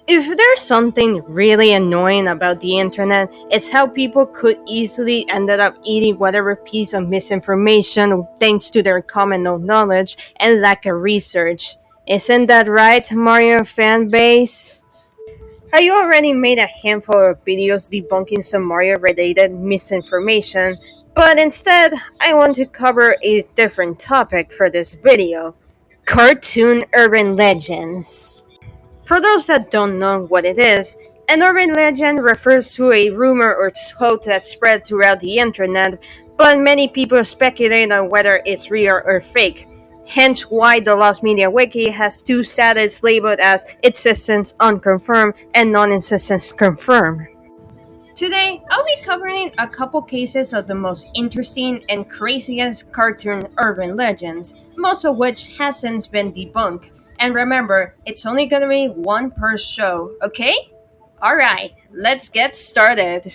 If there's something really annoying about the internet, it's how people could easily ended up eating whatever piece of misinformation thanks to their common knowledge and lack of research. Isn't that right, Mario fanbase? Have you already made a handful of videos debunking some Mario related misinformation? But instead, I want to cover a different topic for this video: cartoon urban legends. For those that don't know what it is, an urban legend refers to a rumor or hoax that spread throughout the internet, but many people speculate on whether it's real or fake. Hence why the Lost Media Wiki has two status labeled as existence unconfirmed and non-existence confirmed. Today, I'll be covering a couple cases of the most interesting and craziest cartoon urban legends, most of which has since been debunked. And remember, it's only gonna be one per show, okay? Alright, let's get started.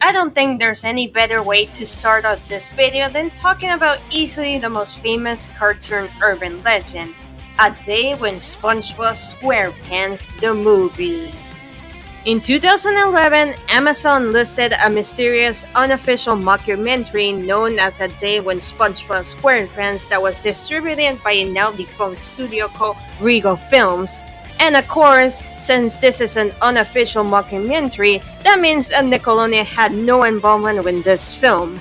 I don't think there's any better way to start off this video than talking about easily the most famous cartoon urban legend: A Day When SpongeBob SquarePants the Movie. In 2011, Amazon listed a mysterious, unofficial mockumentary known as A Day When SpongeBob SquarePants that was distributed by a now defunct studio called Regal Films. And of course, since this is an unofficial mockumentary, that means that Nickelodeon had no involvement with this film.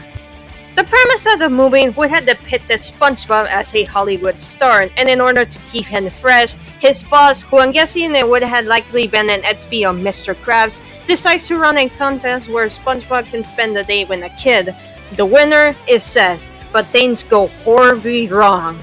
The premise of the movie would have depicted SpongeBob as a Hollywood star, and in order to keep him fresh, his boss, who I'm guessing it would have likely been an XP of Mr. Krabs, decides to run a contest where SpongeBob can spend the day with a kid. The winner is Seth, but things go horribly wrong.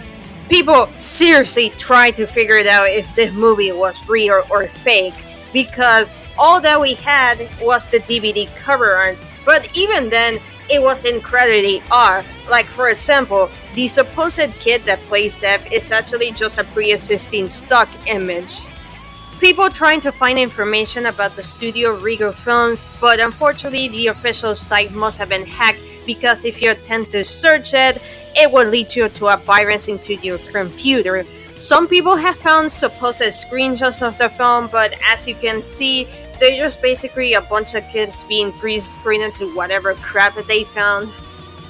People seriously try to figure it out if this movie was real or fake, because all that we had was the DVD cover art, but even then, it was incredibly off. Like, for example, the supposed kid that plays Seth is actually just a pre-existing stock image. People trying to find information about the studio Regal Films, but unfortunately the official site must have been hacked, because if you attempt to search it, it would lead you to a virus into your computer. Some people have found supposed screenshots of the film, but as you can see, they're just basically a bunch of kids being green screened into whatever crap they found.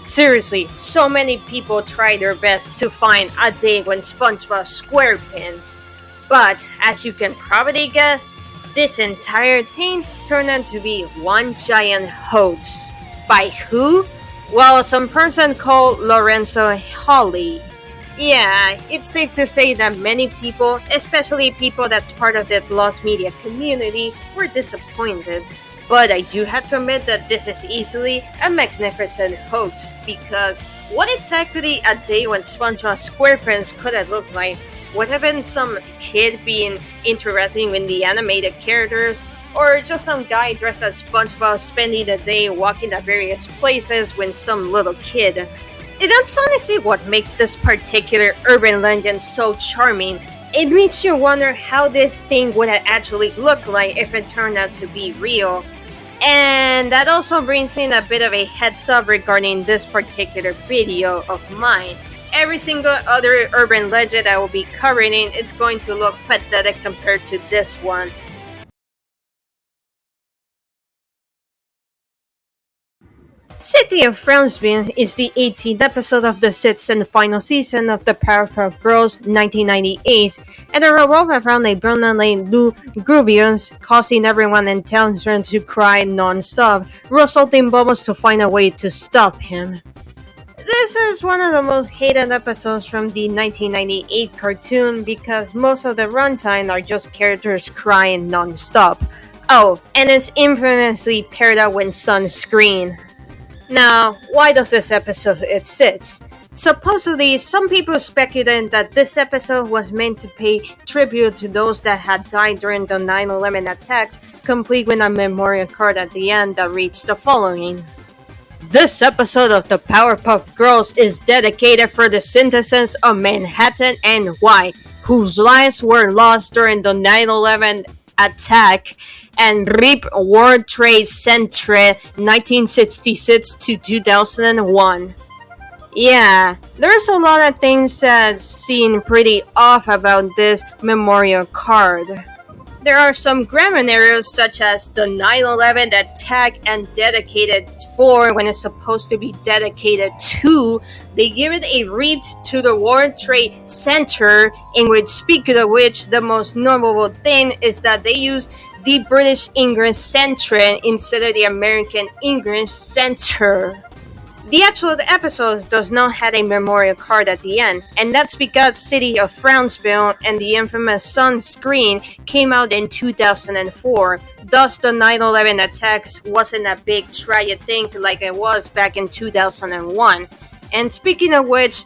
Seriously, so many people try their best to find A Day When SpongeBob SquarePants. But, as you can probably guess, this entire thing turned out to be one giant hoax. By who? Well, some person called Lorenzo Hawley. Yeah, it's safe to say that many people, especially people that's part of the Lost Media community, were disappointed. But I do have to admit that this is easily a magnificent hoax, because what exactly A Day When SpongeBob SquarePants could have looked like? Would have been some kid being interacting with the animated characters, or just some guy dressed as SpongeBob spending the day walking at various places with some little kid? That's honestly what makes this particular urban legend so charming. It makes you wonder how this thing would have actually looked like if it turned out to be real. And that also brings in a bit of a heads up regarding this particular video of mine. Every single other urban legend I will be covering is going to look pathetic compared to this one. City of Frownsville is the 18th episode of the 6th and final season of the Powerpuff Girls 1998, and it revolves around a brilliant named Lou Gruvius, causing everyone in town to cry non-stop, resulting Bubbles to find a way to stop him. This is one of the most hated episodes from the 1998 cartoon because most of the runtime are just characters crying non-stop. Oh, and it's infamously paired up with Sunscreen. Now, why does this episode exist? Supposedly, some people speculate that this episode was meant to pay tribute to those that had died during the 9/11 attacks, complete with a memorial card at the end that reads the following: "This episode of the Powerpuff Girls is dedicated for the citizens of Manhattan and Hawaii, whose lives were lost during the 9/11 attack and RIP World Trade Center 1966 to 2001. Yeah, there's a lot of things that seem pretty off about this memorial card. There are some grammar errors such as the 9/11 that tag and dedicated for when it's supposed to be dedicated to. They give it a read to the World Trade Center, in which, speaking of which, the most notable thing is that they use the British English center instead of the American English center. The actual episode does not have a memorial card at the end, and that's because City of Frownsville and the infamous Sun screen came out in 2004. Thus, the 9/11 attacks wasn't a big tragic thing like it was back in 2001. And speaking of which,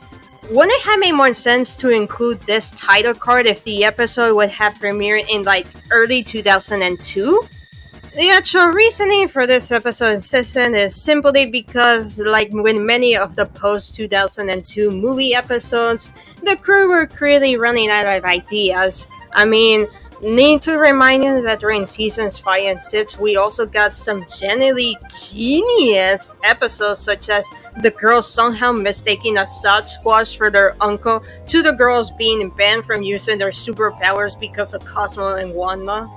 wouldn't it have made more sense to include this title card if the episode would have premiered in like early 2002? The actual reasoning for this episode season is simply because, like with many of the post 2002 movie episodes, the crew were clearly running out of ideas. I mean, need to remind you that during seasons 5 and 6, we also got some genuinely genius episodes, such as the girls somehow mistaking a Sasquatch for their uncle, to the girls being banned from using their superpowers because of Cosmo and Wanda.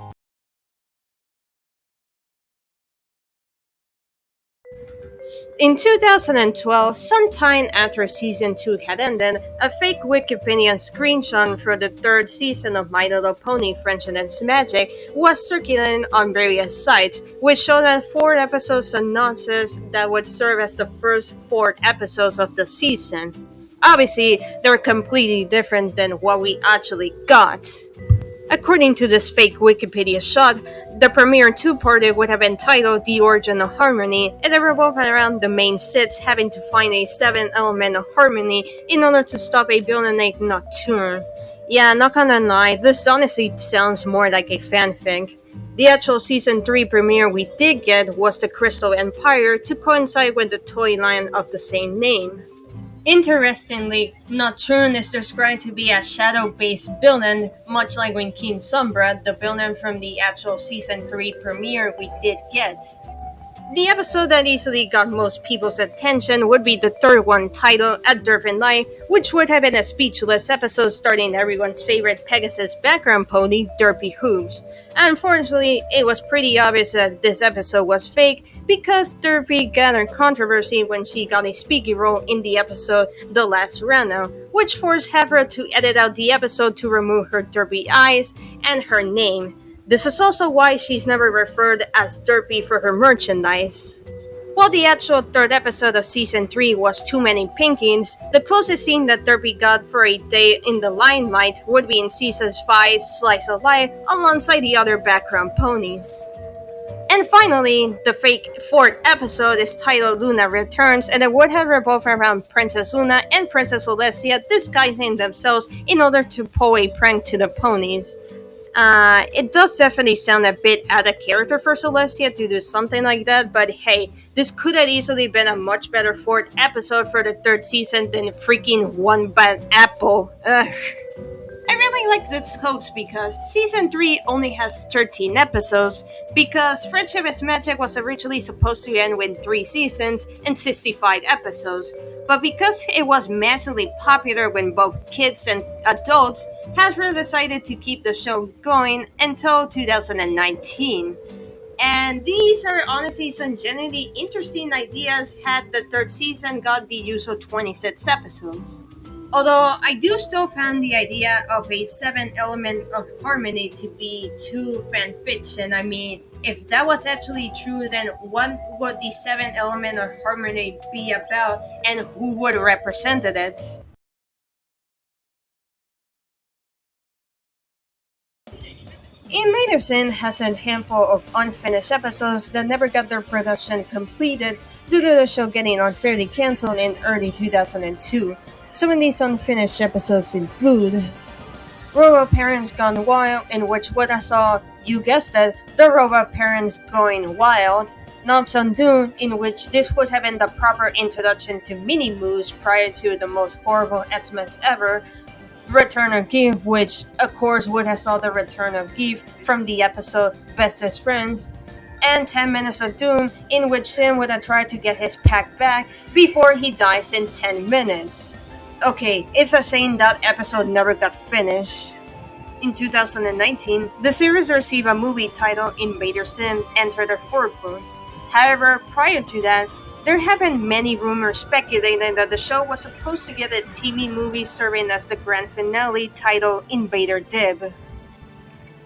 In 2012, sometime after season 2 had ended, a fake Wikipedia screenshot for the third season of My Little Pony Friendship and Magic was circulating on various sites, which showed that 4 episodes of nonsense that would serve as the first 4 episodes of the season. Obviously, they're completely different than what we actually got. According to this fake Wikipedia shot, the premiere two-parter would have been titled The Origin of Harmony, and it revolved around the main six having to find a 7th element of harmony in order to stop a Billionaire Nocturne. Yeah, not gonna lie, this honestly sounds more like a fanfic. The actual season 3 premiere we did get was the Crystal Empire to coincide with the toy line of the same name. Interestingly, Nocturne is described to be a shadow-based villain, much like when King Sombra, the villain from the actual Season 3 premiere we did get. The episode that easily got most people's attention would be the third one, titled A Durban Light, which would have been a speechless episode starring everyone's favorite Pegasus background pony, Derpy Hoops. Unfortunately, it was pretty obvious that this episode was fake because Derpy gathered controversy when she got a speaking role in the episode The Last Rano, which forced Havra to edit out the episode to remove her derpy eyes and her name. This is also why she's never referred as Derpy for her merchandise. While the actual third episode of Season 3 was Too Many Pinkins, the closest scene that Derpy got for a day in the limelight would be in Season 5's Slice of Life alongside the other background ponies. And finally, the fake fourth episode is titled Luna Returns, and it would have revolved around Princess Luna and Princess Alessia disguising themselves in order to pull a prank to the ponies. It does definitely sound a bit out of character for Celestia to do something like that, but hey, this could have easily been a much better fourth episode for the third season than freaking One Bad Apple. Ugh. I really like this hoax because Season 3 only has 13 episodes, because Friendship is Magic was originally supposed to end with 3 seasons and 65 episodes, but because it was massively popular with both kids and adults, Hasbro decided to keep the show going until 2019. And these are honestly some genuinely interesting ideas had the third season got the usual 26 episodes. Although I do still find the idea of a 7th element of harmony to be too fanfiction. I mean, if that was actually true, then what would the 7th element of harmony be about and who would represent it? Invader has a handful of unfinished episodes that never got their production completed due to the show getting unfairly cancelled in early 2002. Some of these unfinished episodes include Robot Parents Gone Wild, in which what I saw, you guessed it, the Robot Parents Going Wild, Knobs Undone, in which this would have been the proper introduction to Mini-Moose prior to the most horrible Xmas ever, Return of Gift, which of course would have saw the return of Gift from the episode Bestest Friends, and 10 Minutes of Doom, in which Sim would have tried to get his pack back before he dies in 10 minutes. Okay, it's a shame that episode never got finished. In 2019, the series received a movie titled Invader Sim Enter the Fourpools. However, prior to that, there have been many rumors speculating that the show was supposed to get a TV movie serving as the grand finale titled Invader Dib.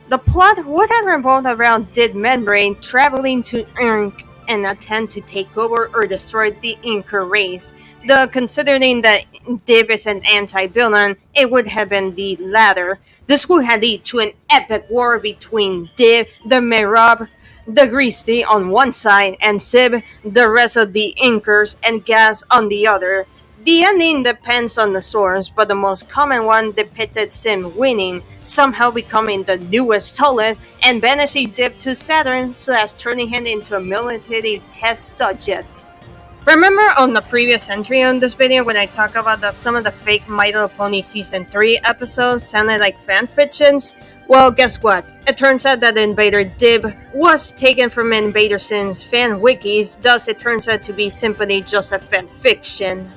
The plot would have revolved around Dib Membrane traveling to Ink and attempt to take over or destroy the Inca race. Though considering that Dib is an anti-villain, it would have been the latter. This would have led to an epic war between Dib, the Merab, the Gristi on one side, and Sib, the rest of the Inkers, and Gas on the other. The ending depends on the source, but the most common one depicted Sim winning, somehow becoming the newest tallest, and banishing Dib to Saturn, turning him into a military test subject. Remember on the previous entry on this video when I talked about some of the fake My Little Pony Season 3 episodes sounded like fanfictions? Well, guess what? It turns out that Invader Dib was taken from Invader Sim's fan wikis, thus it turns out to be simply just a fanfiction.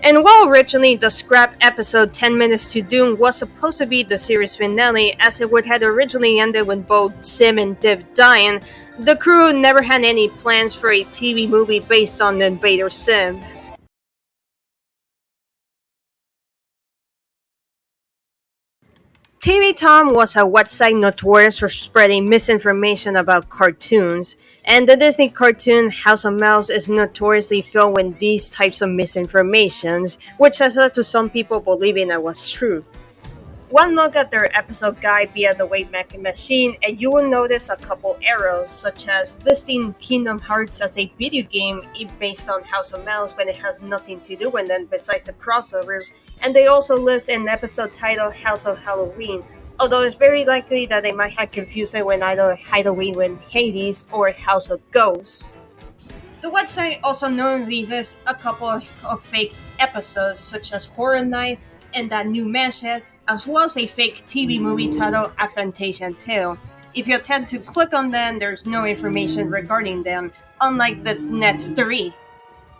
And while originally the scrap episode 10 Minutes to Doom was supposed to be the series finale, as it would have originally ended with both Sim and Dib dying, the crew never had any plans for a TV movie based on Invader Sim. TV Tome was a website notorious for spreading misinformation about cartoons, and the Disney cartoon House of Mouse is notoriously filled with these types of misinformations, which has led to some people believing it was true. One look at their episode guide via the Wayback Machine and you will notice a couple errors, such as listing Kingdom Hearts as a video game based on House of Mouse when it has nothing to do with them besides the crossovers, and they also list an episode titled House of Halloween, although it's very likely that they might have confused it with either Halloween with Hades or House of Ghosts. The website also knowingly lists a couple of fake episodes, such as Horror Night and That New Mashead, as well as a fake TV movie titled A Fantasia Tale. If you attempt to click on them, there's no information regarding them, unlike the next three.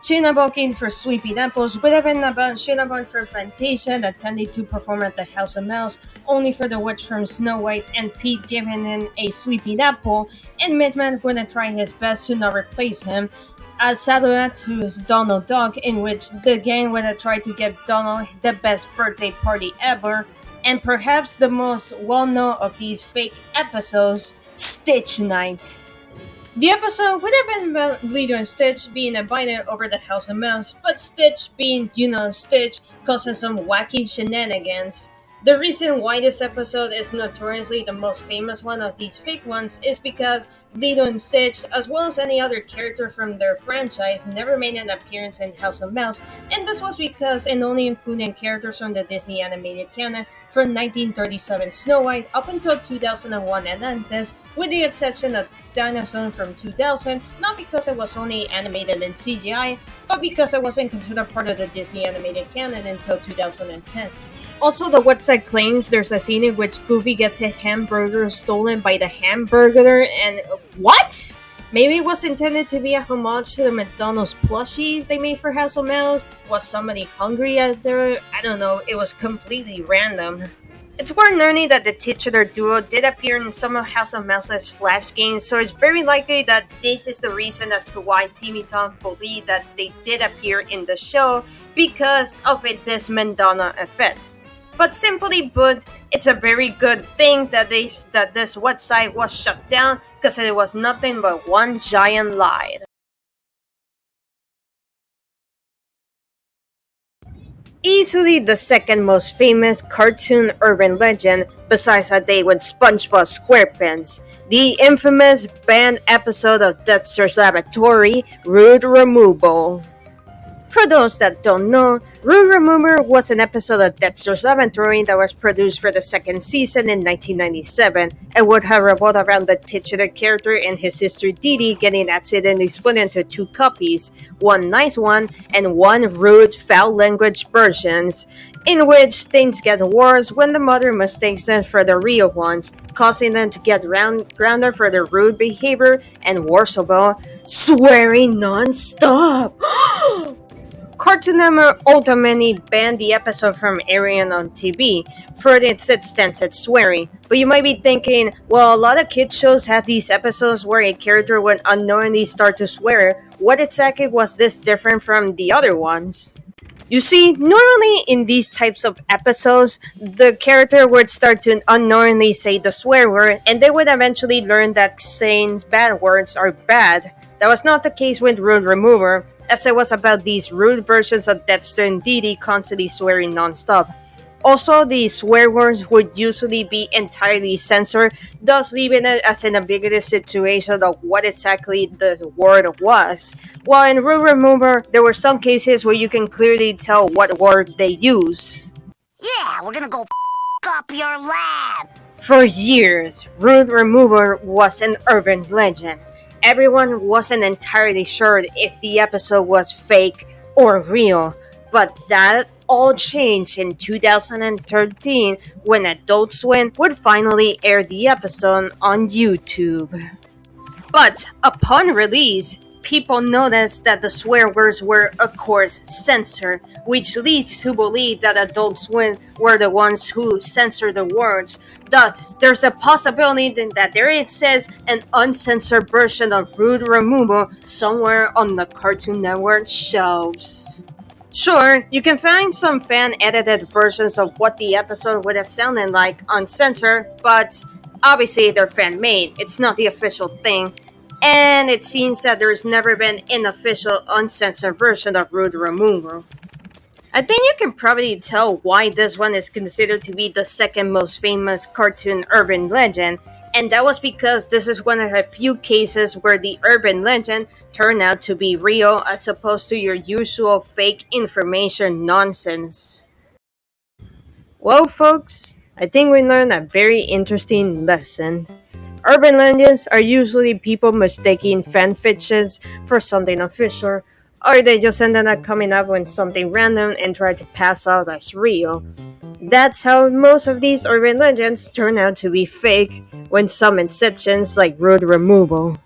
Cinnabon for Sleepy Apples would have been about Cinnabon for Fantasia attending to perform at the House of Mouse, only for the witch from Snow White and Pete giving him a Sleepy Apple, and Midman would have tried his best to not replace him, as satellite to his Donald Duck, in which the gang would have tried to give Donald the best birthday party ever, and perhaps the most well-known of these fake episodes, Stitch Night. The episode would have been about Lilo and Stitch being invited over the House of Mouse, but Stitch being, Stitch, causing some wacky shenanigans. The reason why this episode is notoriously the most famous one of these fake ones is because Lilo and Stitch, as well as any other character from their franchise, never made an appearance in House of Mouse, and this was because it only included characters from the Disney animated canon from 1937 Snow White up until 2001 Atlantis, with the exception of Dinosaur from 2000, not because it was only animated in CGI, but because it wasn't considered part of the Disney animated canon until 2010. Also, the website claims there's a scene in which Goofy gets his hamburger stolen by the Hamburglar, and what? Maybe it was intended to be a homage to the McDonald's plushies they made for House of Mouse? Was somebody hungry out there? I don't know, it was completely random. It's worth noting that the titular duo did appear in some of House of Mouse's Flash games, so it's very likely that this is the reason as to why Timmy Tom believed that they did appear in the show, because of this Mandana effect. But simply put, it's a very good thing that this website was shut down, because it was nothing but one giant lie. Easily the second most famous cartoon urban legend, besides A Day with SpongeBob SquarePants, the infamous banned episode of Dexter's Laboratory, Rude Removal. For those that don't know, Rude Remover was an episode of Dexter's Laboratory that was produced for the second season in 1997 and would have revolved around the titular character and his sister Dee Dee getting accidentally split into two copies, one nice one and one rude, foul language versions. in which things get worse when the mother mistakes them for the real ones, causing them to get grounded for their rude behavior and, worst of all, swearing non-stop. Cartoon Network ultimately banned the episode from airing on TV for its extensive swearing. But you might be thinking, well, a lot of kids shows had these episodes where a character would unknowingly start to swear. What exactly was this different from the other ones? You see, normally in these types of episodes, the character would start to unknowingly say the swear word, and they would eventually learn that saying bad words are bad. That was not the case with Rude Remover, as it was about these rude versions of Dexter and Didi constantly swearing non-stop. Also, the swear words would usually be entirely censored, thus leaving it as an ambiguous situation of what exactly the word was. While in Rude Remover, there were some cases where you can clearly tell what word they use. Yeah, we're gonna go up your lab! For years, Rude Remover was an urban legend. Everyone wasn't entirely sure if the episode was fake or real, but that all changed in 2013 when Adult Swim would finally air the episode on YouTube. But upon release, people noticed that the swear words were, of course, censored, which leads to believe that Adult Swim were the ones who censored the words. Thus, there's a possibility that there exists an uncensored version of Rude Removal somewhere on the Cartoon Network shelves. Sure, you can find some fan-edited versions of what the episode would have sounded like uncensored, but obviously they're fan-made, it's not the official thing, and it seems that there's never been an official uncensored version of Rude Removal. I think you can probably tell why this one is considered to be the second most famous cartoon urban legend, and that was because this is one of the few cases where the urban legend turned out to be real as opposed to your usual fake information nonsense. Well, folks, I think we learned a very interesting lesson. Urban legends are usually people mistaking fan fictions for something official, or they just ended up coming up with something random and try to pass out as real. That's how most of these urban legends turn out to be fake, with some exceptions like Rude Removal.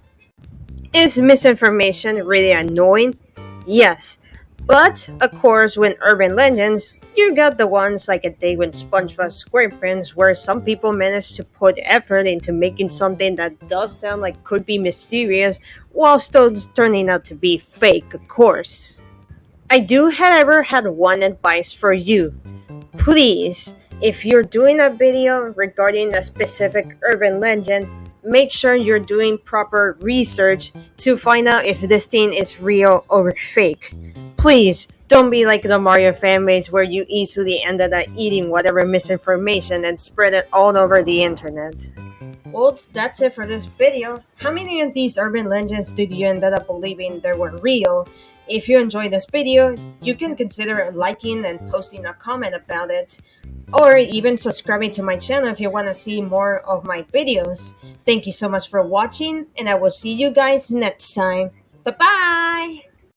Is misinformation really annoying? Yes. But, of course, with urban legends, you got the ones like A Day with SpongeBob SquarePants, where some people manage to put effort into making something that does sound like could be mysterious, while still turning out to be fake, of course. I do, however, have one advice for you. Please, if you're doing a video regarding a specific urban legend, make sure you're doing proper research to find out if this thing is real or fake. Please, don't be like the Mario fanbase where you easily ended up eating whatever misinformation and spread it all over the internet. Well, that's it for this video. How many of these urban legends did you end up believing they were real? If you enjoyed this video, you can consider liking and posting a comment about it, or even subscribing to my channel if you want to see more of my videos. Thank you so much for watching, and I will see you guys next time. Bye-bye!